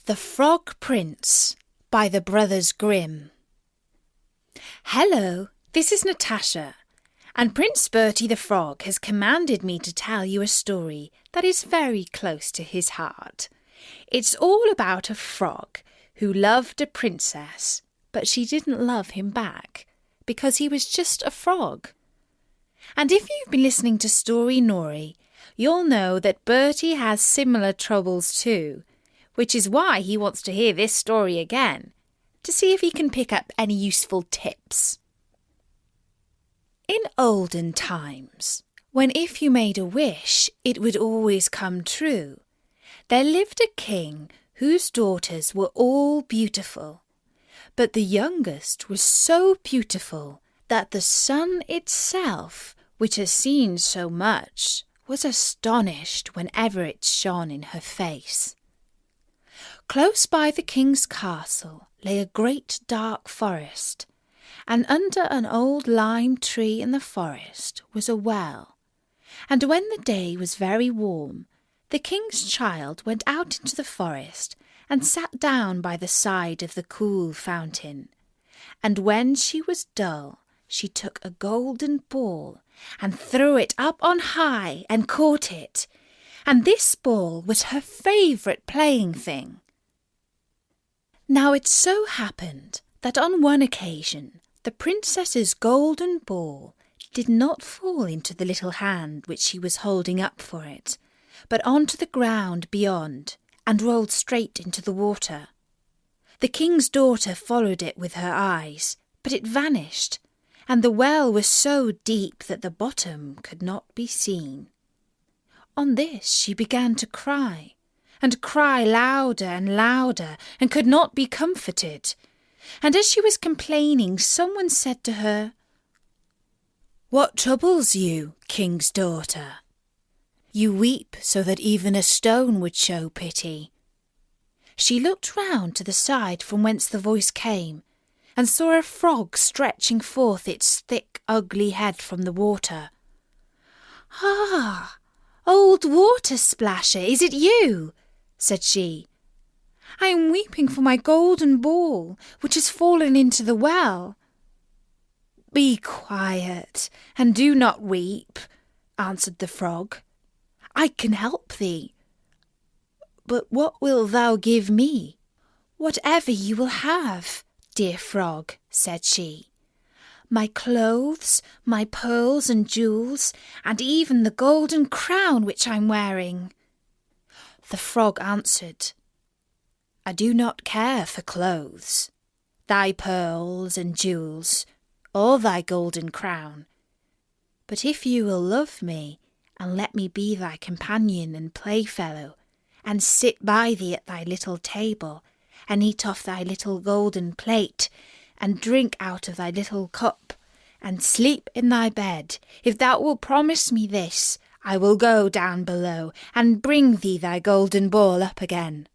The Frog Prince by the Brothers Grimm. Hello, this is Natasha, and Prince Bertie the Frog has commanded me to tell you a story that is very close to his heart. It's all about a frog who loved a princess, but she didn't love him back because he was just a frog. And if you've been listening to Story Nori, you'll know that Bertie has similar troubles too, which is why he wants to hear this story again, to see if he can pick up any useful tips. In olden times, when if you made a wish, it would always come true, there lived a king whose daughters were all beautiful, but the youngest was so beautiful that the sun itself, which has seen so much, was astonished whenever it shone in her face. Close by the king's castle lay a great dark forest, and under an old lime tree in the forest was a well. And when the day was very warm, the king's child went out into the forest and sat down by the side of the cool fountain. And when she was dull, she took a golden ball and threw it up on high and caught it, and this ball was her favourite playing thing. Now it so happened that on one occasion the princess's golden ball did not fall into the little hand which she was holding up for it, but onto the ground beyond, and rolled straight into the water. The king's daughter followed it with her eyes, but it vanished, and the well was so deep that the bottom could not be seen. On this she began to cry, and cry louder and louder, and could not be comforted. And as she was complaining, someone said to her, "What troubles you, king's daughter? You weep so that even a stone would show pity." She looked round to the side from whence the voice came, and saw a frog stretching forth its thick, ugly head from the water. "Ah, old Water Splasher, is it you?" said she. "I am weeping for my golden ball, which has fallen into the well." "Be quiet, and do not weep," answered the frog. "I can help thee." "But what wilt thou give me?" "Whatever you will have, dear frog," said she. "My clothes, my pearls and jewels, and even the golden crown which I'm wearing." The frog answered, "I do not care for clothes, thy pearls and jewels, or thy golden crown. But if you will love me, and let me be thy companion and playfellow, and sit by thee at thy little table, and eat off thy little golden plate, and drink out of thy little cup, and sleep in thy bed, if thou wilt promise me this, I will go down below, and bring thee thy golden ball up again."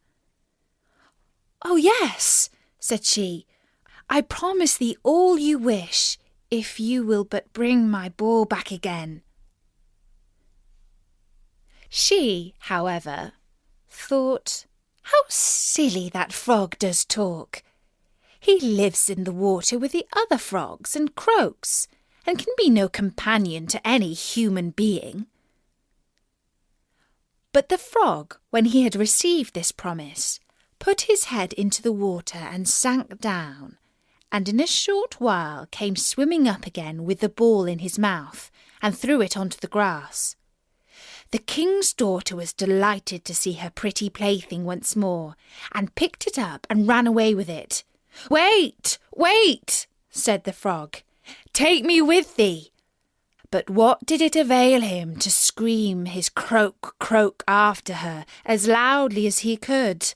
"Oh yes," said she, "I promise thee all you wish, if you will but bring my ball back again." She, however, thought, "How silly that frog does talk. He lives in the water with the other frogs and croaks, and can be no companion to any human being." But the frog, when he had received this promise, put his head into the water and sank down, and in a short while came swimming up again with the ball in his mouth, and threw it onto the grass. The king's daughter was delighted to see her pretty plaything once more, and picked it up and ran away with it. "Wait, wait," said the frog. "Take me with thee." But what did it avail him to scream his croak, croak after her as loudly as he could?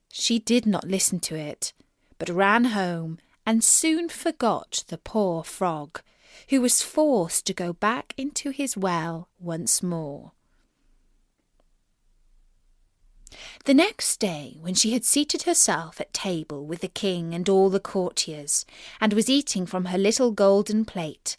She did not listen to it, but ran home and soon forgot the poor frog, who was forced to go back into his well once more. The next day, when she had seated herself at table with the king and all the courtiers, and was eating from her little golden plate,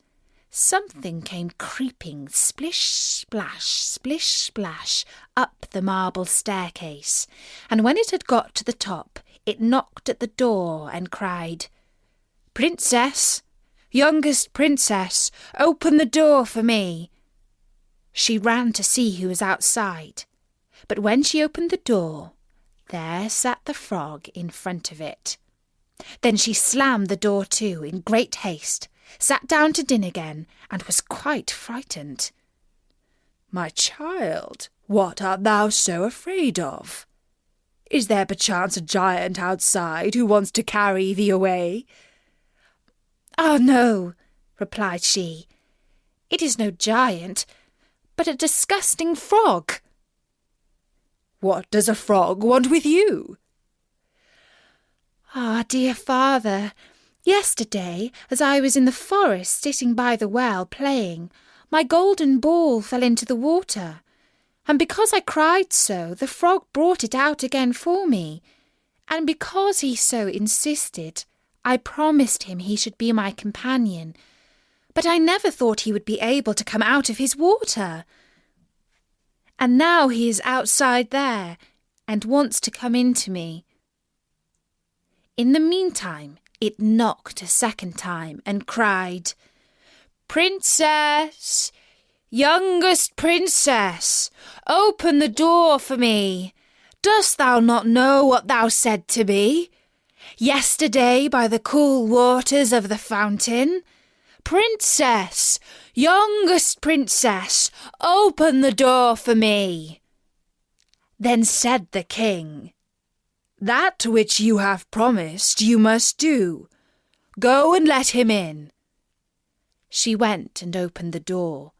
something came creeping splish, splash up the marble staircase, and when it had got to the top, it knocked at the door and cried, "Princess, youngest princess, open the door for me." She ran to see who was outside, but when she opened the door, there sat the frog in front of it. Then she slammed the door to in great haste, sat down to dinner again, and was quite frightened. "My child, what art thou so afraid of? Is there perchance a giant outside who wants to carry thee away?" "Ah, no," replied she. "It is no giant, but a disgusting frog." "What does a frog want with you?" "Ah, dear father, yesterday, as I was in the forest sitting by the well playing, my golden ball fell into the water, and because I cried so, the frog brought it out again for me, and because he so insisted, I promised him he should be my companion, but I never thought he would be able to come out of his water. And now he is outside there, and wants to come into me." In the meantime, it knocked a second time and cried, "Princess, youngest princess, open the door for me. Dost thou not know what thou said to me yesterday by the cool waters of the fountain? Princess, youngest princess, open the door for me." Then said the king, "That which you have promised you must do. Go and let him in." She went and opened the door,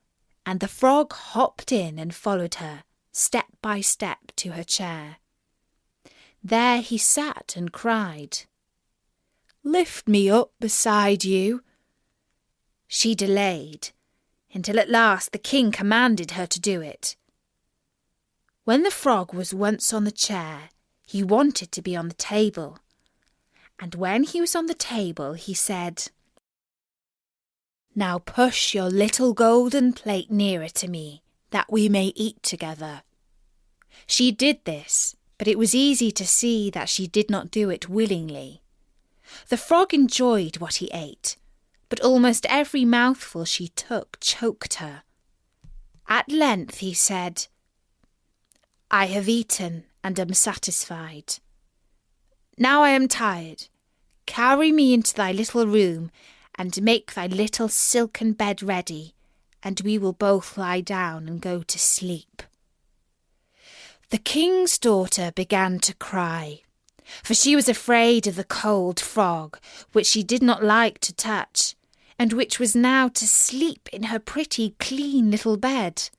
and the frog hopped in and followed her, step by step, to her chair. There he sat and cried, "Lift me up beside you." She delayed, until at last the king commanded her to do it. When the frog was once on the chair, he wanted to be on the table, and when he was on the table, he said, "Now push your little golden plate nearer to me, that we may eat together." She did this, but it was easy to see that she did not do it willingly. The frog enjoyed what he ate, but almost every mouthful she took choked her. At length he said, "I have eaten and am satisfied. Now I am tired. Carry me into thy little room and make thy little silken bed ready, and we will both lie down and go to sleep." The king's daughter began to cry, for she was afraid of the cold frog, which she did not like to touch, and which was now to sleep in her pretty, clean little bed.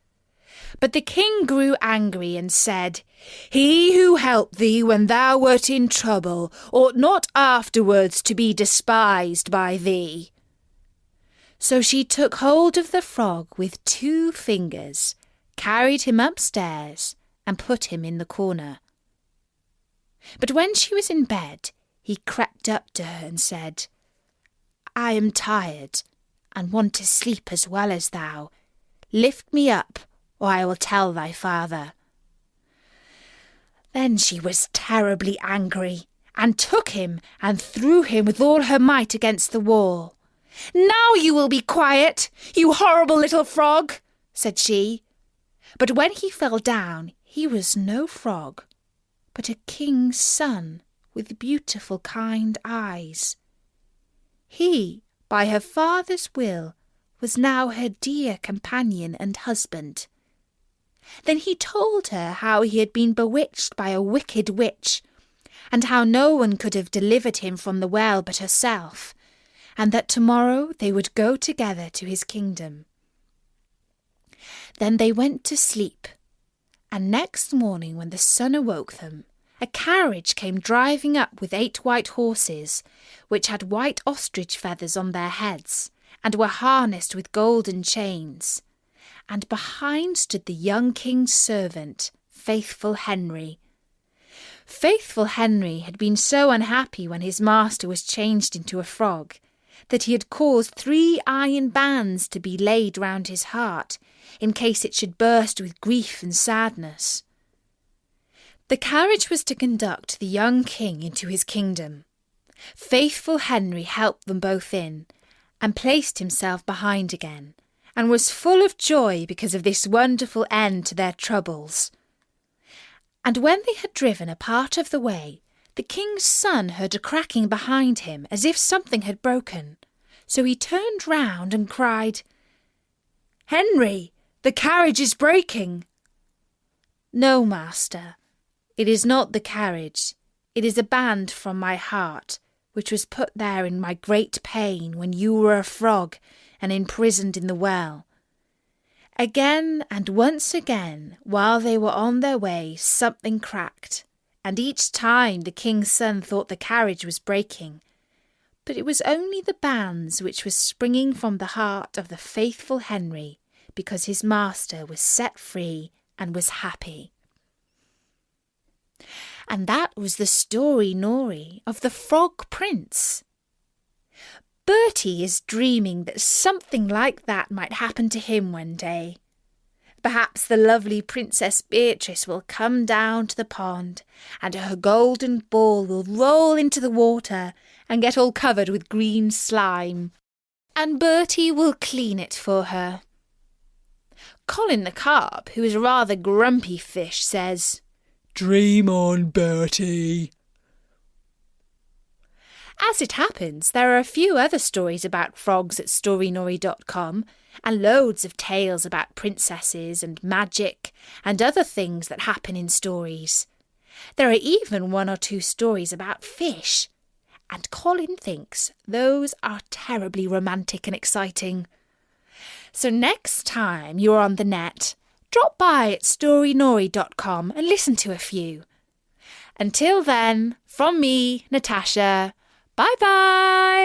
But the king grew angry and said, "He who helped thee when thou wert in trouble ought not afterwards to be despised by thee." So she took hold of the frog with 2 fingers, carried him upstairs, and put him in the corner. But when she was in bed, he crept up to her and said, "I am tired, and want to sleep as well as thou. Lift me up, or I will tell thy father." Then she was terribly angry, and took him and threw him with all her might against the wall. "Now you will be quiet, you horrible little frog," said she. But when he fell down, he was no frog, but a king's son with beautiful kind eyes. He, by her father's will, was now her dear companion and husband. Then he told her how he had been bewitched by a wicked witch, and how no one could have delivered him from the well but herself, and that tomorrow they would go together to his kingdom. Then they went to sleep, and next morning when the sun awoke them, a carriage came driving up with 8 white horses, which had white ostrich feathers on their heads, and were harnessed with golden chains. And behind stood the young king's servant, Faithful Henry. Faithful Henry had been so unhappy when his master was changed into a frog, that he had caused 3 iron bands to be laid round his heart, in case it should burst with grief and sadness. The carriage was to conduct the young king into his kingdom. Faithful Henry helped them both in, and placed himself behind again, and was full of joy because of this wonderful end to their troubles. And when they had driven a part of the way, the king's son heard a cracking behind him as if something had broken. So he turned round and cried, "Henry, the carriage is breaking." "No, master, it is not the carriage. It is a band from my heart, which was put there in my great pain when you were a frog and imprisoned in the well." Again and once again, while they were on their way, something cracked, and each time the king's son thought the carriage was breaking. But it was only the bands which were springing from the heart of the faithful Henry, because his master was set free and was happy. And that was the story, Nori, of the Frog Prince. Bertie is dreaming that something like that might happen to him one day. Perhaps the lovely Princess Beatrice will come down to the pond, and her golden ball will roll into the water and get all covered with green slime, and Bertie will clean it for her. Colin the carp, who is a rather grumpy fish, says, "Dream on, Bertie." As it happens, there are a few other stories about frogs at storynori.com, and loads of tales about princesses and magic and other things that happen in stories. There are even 1 or 2 stories about fish, and Colin thinks those are terribly romantic and exciting. So next time you're on the net, drop by at storynori.com and listen to a few. Until then, from me, Natasha, bye-bye!